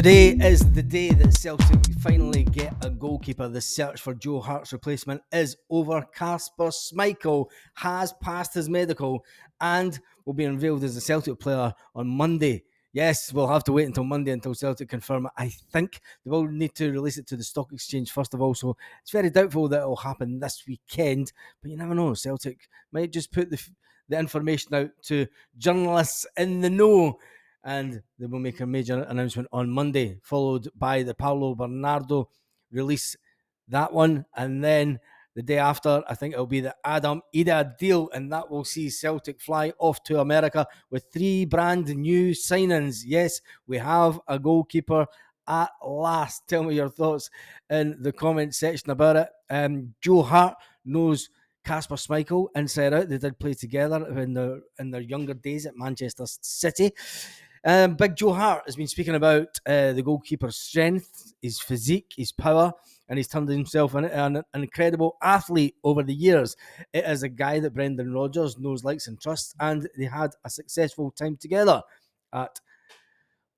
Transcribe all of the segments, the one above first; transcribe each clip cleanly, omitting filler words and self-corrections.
Today is the day that Celtic finally get a goalkeeper. The search for Joe Hart's replacement is over. Kasper Schmeichel has passed his medical and will be unveiled as a Celtic player on Monday. Yes, we'll have to wait until Monday until Celtic confirm it. I think they will need to release it to the stock exchange first of all, so it's very doubtful that it will happen this weekend. But you never know. Celtic might just put the information out to journalists in the know, and they will make a major announcement on Monday, followed by the Paulo Bernardo release, that one, and then the day after, I think it'll be the Adam Ida deal, and that will see Celtic fly off to America with 3 brand new signings. Yes, we have a goalkeeper at last. Tell me your thoughts in the comment section about it. Joe Hart knows Kasper Schmeichel inside out. They did play together in their younger days at Manchester City. Big Joe Hart has been speaking about the goalkeeper's strength, his physique, his power, and he's turned himself into an incredible athlete over the years. It is a guy that Brendan Rodgers knows, likes, and trusts, and they had a successful time together at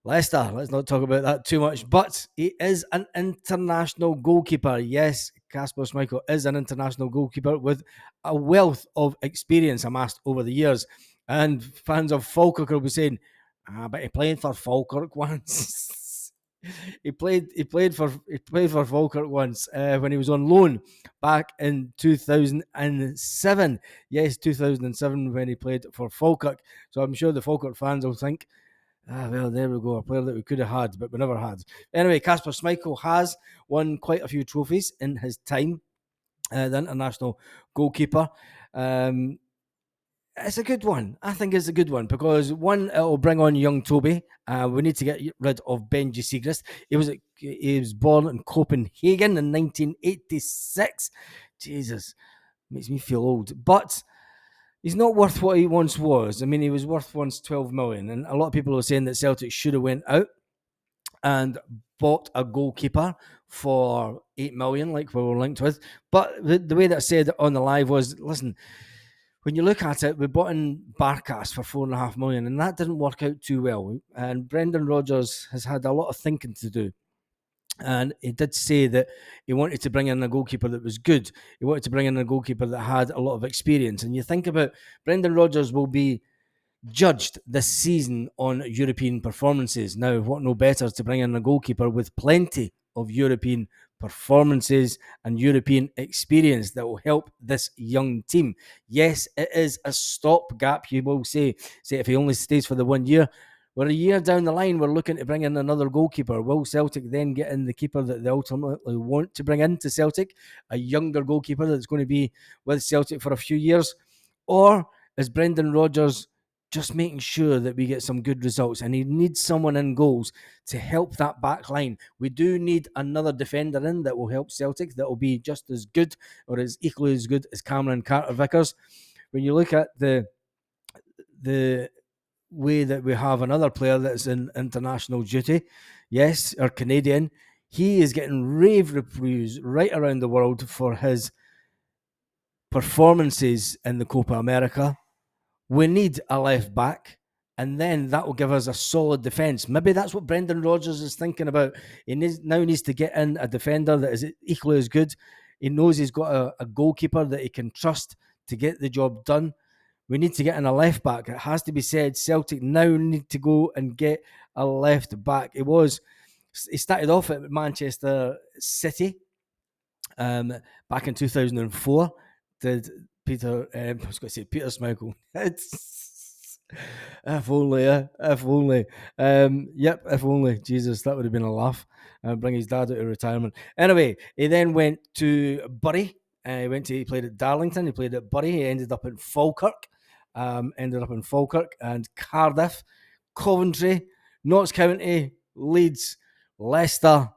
Leicester. Let's not talk about that too much, but he is an international goalkeeper. Yes, Kasper Schmeichel is an international goalkeeper with a wealth of experience amassed over the years. And fans of Falkirk will be saying, but he played for Falkirk once. he played for Falkirk once when he was on loan back in 2007. Yes, 2007 when he played for Falkirk. So I'm sure the Falkirk fans will think, well, there we go, a player that we could have had, but we never had. Anyway, Kasper Schmeichel has won quite a few trophies in his time, the international goalkeeper. It's a good one. I think it's a good one because, one, it'll bring on young Toby. We need to get rid of Benji Siegrist. He was born in Copenhagen in 1986. Jesus, makes me feel old. But he's not worth what he once was. I mean, he was worth once 12 million. And a lot of people are saying that Celtic should have went out and bought a goalkeeper for 8 million, like we were linked with. But the way that I said it on the live was, listen, when you look at it, we bought in Barkas for 4.5 million, and that didn't work out too well. And Brendan Rodgers has had a lot of thinking to do. And he did say that he wanted to bring in a goalkeeper that was good. He wanted to bring in a goalkeeper that had a lot of experience. And you think about Brendan Rodgers will be judged this season on European performances. Now, what no better to bring in a goalkeeper with plenty of European performances and European experience that will help this young team. Yes, it is a stopgap, you will say if he only stays for the 1 year. We're a year down the line, we're looking to bring in another goalkeeper. Will Celtic then get in the keeper that they ultimately want to bring into Celtic? A younger goalkeeper that's going to be with Celtic for a few years? Or is Brendan Rodgers just making sure that we get some good results, and he needs someone in goals to help that back line? We do need another defender in that will help Celtic, that will be just as good or as equally as good as Cameron Carter-Vickers. When you look at the way that we have another player that's in international duty, yes, our Canadian, he is getting rave reviews right around the world for his performances in the Copa America. We need a left back, and then that will give us a solid defence. Maybe that's what Brendan Rodgers is thinking about. He now needs to get in a defender that is equally as good. He knows he's got a goalkeeper that he can trust to get the job done. We need to get in a left back. It has to be said, Celtic now need to go and get a left back. He started off at Manchester City back in 2004. Did Peter, I was going to say Peter Schmeichel. If only. If only. Jesus, that would have been a laugh. Bring his dad out of retirement. Anyway, he then went to Bury. He played at Darlington. He played at Bury. He ended up in Falkirk. And Cardiff, Coventry, Notts County, Leeds, Leicester,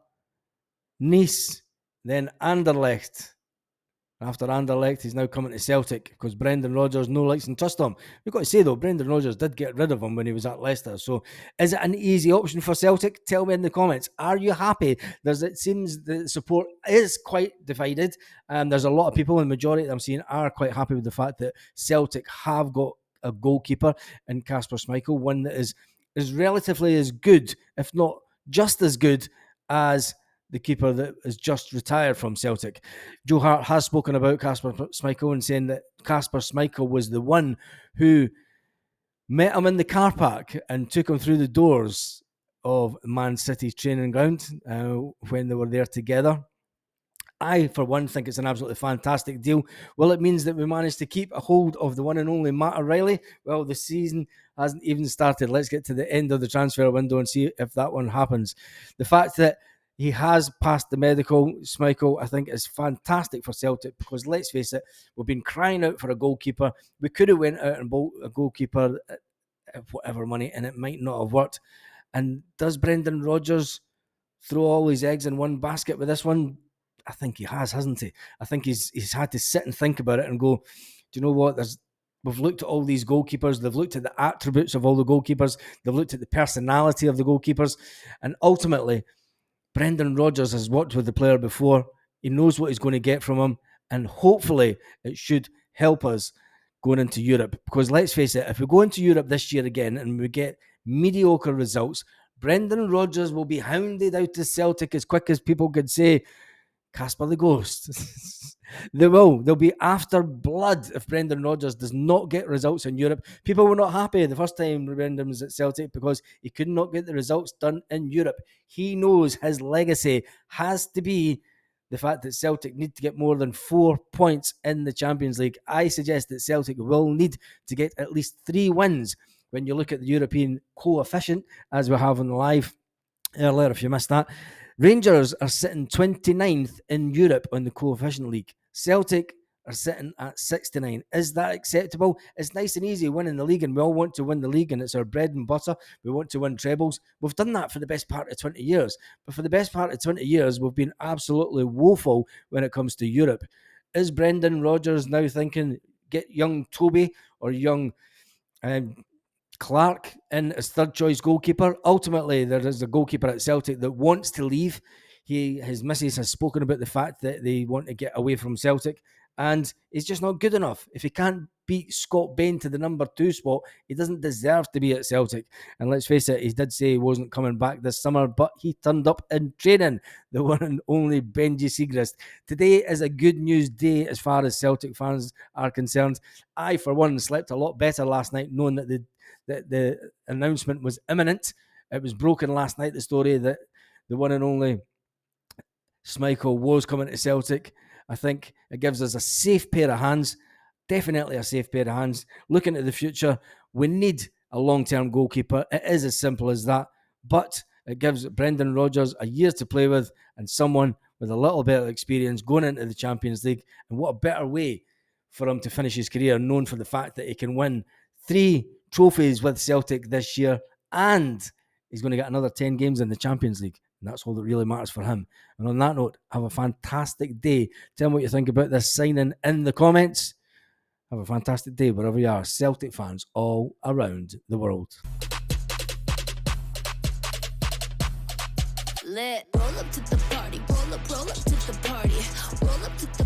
Nice, then Anderlecht. After Anderlecht, he's now coming to Celtic because Brendan Rodgers no likes and trust him. We've got to say, though, Brendan Rodgers did get rid of him when he was at Leicester. So is it an easy option for Celtic? Tell me in the comments. Are you happy? It seems the support is quite divided. There's a lot of people, and the majority that I'm seeing are quite happy with the fact that Celtic have got a goalkeeper in Kasper Schmeichel, one that is relatively as good, if not just as good as the keeper that is just retired from Celtic. Joe Hart has spoken about Kasper Schmeichel and saying that Kasper Schmeichel was the one who met him in the car park and took him through the doors of Man City training ground when they were there together. I, for one, think it's an absolutely fantastic deal. Well, it means that we managed to keep a hold of the one and only Matt O'Reilly. Well, the season hasn't even started. Let's get to the end of the transfer window and see if that one happens. The fact that he has passed the medical, Schmeichel, I think is fantastic for Celtic because, let's face it, we've been crying out for a goalkeeper. We could have went out and bought a goalkeeper at whatever money and it might not have worked. And does Brendan Rodgers throw all his eggs in one basket with this one? I think he has, hasn't he? I think he's had to sit and think about it and go, do you know what? We've looked at all these goalkeepers. They've looked at the attributes of all the goalkeepers. They've looked at the personality of the goalkeepers. And ultimately, Brendan Rodgers has worked with the player before. He knows what he's going to get from him. And hopefully it should help us going into Europe. Because let's face it, if we go into Europe this year again and we get mediocre results, Brendan Rodgers will be hounded out to Celtic as quick as people could say, Kasper the Ghost. They will. They'll be after blood if Brendan Rodgers does not get results in Europe. People were not happy the first time Brendan was at Celtic because he could not get the results done in Europe. He knows his legacy has to be the fact that Celtic need to get more than 4 points in the Champions League. I suggest that Celtic will need to get at least 3 wins when you look at the European coefficient, as we have on the live earlier, if you missed that. Rangers are sitting 29th in Europe on the coefficient league. Celtic are sitting at 69. Is that acceptable? It's nice and easy winning the league, and we all want to win the league, and it's our bread and butter. We want to win trebles. We've done that for the best part of 20 years. But for the best part of 20 years, we've been absolutely woeful when it comes to Europe. Is Brendan Rodgers now thinking, get young Toby or young Clark in as third choice goalkeeper? Ultimately, there is a goalkeeper at Celtic that wants to leave. His missus has spoken about the fact that they want to get away from Celtic, and he's just not good enough. If he can't beat Scott Bain to the number 2 spot, he doesn't deserve to be at Celtic. And let's face it, he did say he wasn't coming back this summer, but he turned up in training, the one and only Benji Siegrist. Today is a good news day as far as Celtic fans are concerned. I, for one, slept a lot better last night knowing that the announcement was imminent. It was broken last night, the story that the one and only Schmeichel was coming to Celtic. I think it gives us a safe pair of hands, definitely a safe pair of hands. Looking at the future, we need a long-term goalkeeper. It is as simple as that, but it gives Brendan Rodgers a year to play with and someone with a little bit of experience going into the Champions League. And what a better way for him to finish his career, known for the fact that he can win 3 trophies with Celtic this year, and he's going to get another 10 games in the Champions League. And that's all that really matters for him. And on that note, have a fantastic day. Tell me what you think about this signing in the comments. Have a fantastic day wherever you are. Celtic fans all around the world. Lit. Roll up to the party. Roll up to the party. Roll up to the